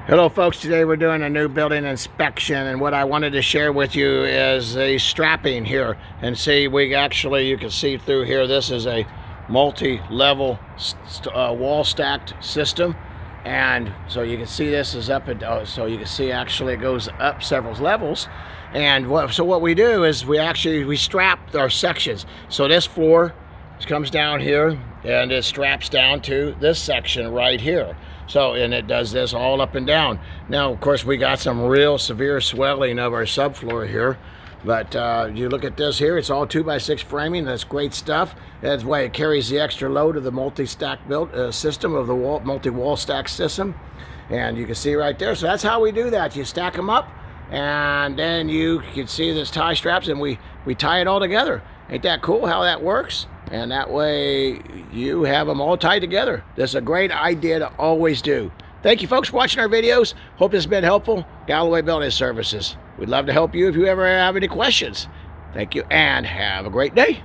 Hello folks, today we're doing a new building inspection, and what I wanted to share with you is the strapping here. And see, you can see through here, this is a multi-level wall stacked system. And so you can see this is up, so you can see actually it goes up several levels. And what we do is we strap our sections. So this floor comes down here and it straps down to this section right here. So, and it does this all up and down. Now, of course, we got some real severe swelling of our subfloor here. But you look at this here, it's all 2x6 framing. That's great stuff. That's why it carries the extra load of the multi-stack built system, of the multi-wall stack system. And you can see right there. So that's how we do that. You stack them up, and then you can see this tie straps, and we tie it all together. Ain't that cool how that works? And that way you have them all tied together. That's a great idea to always do. Thank you folks for watching our videos. Hope this has been helpful. Galloway Building Services. We'd love to help you if you ever have any questions. Thank you and have a great day.